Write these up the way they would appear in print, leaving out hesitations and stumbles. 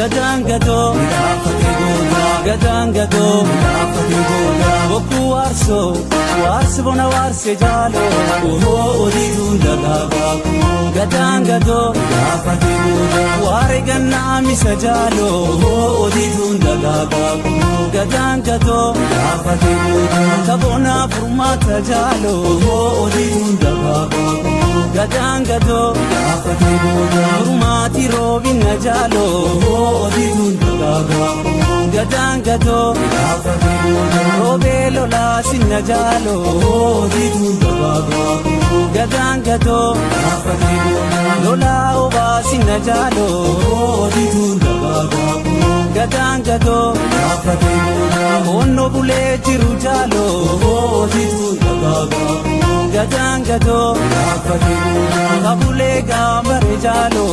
Gadangato, gadangato, boku warso bona warse jalo, odi dunda gabaku. Gadangato, ware ganna misa jalo, odi dunda gabaku. Gadangato, kabona furmata jalo, odi dunda gabaku. Gadangato, furmati robina jalo. Gadangato, robelo la sinajalo. Gadangato, lola oba sinajalo. Gadangato, onno bule jirujalo. Gadangato, kabule gamare jalo.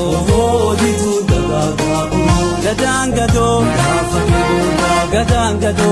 Gadangato, gadangato,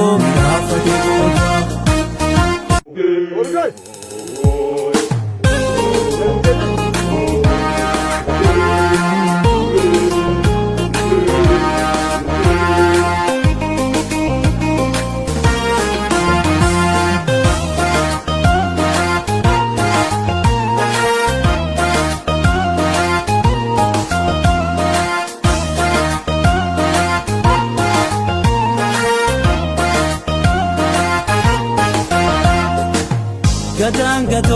gadangato.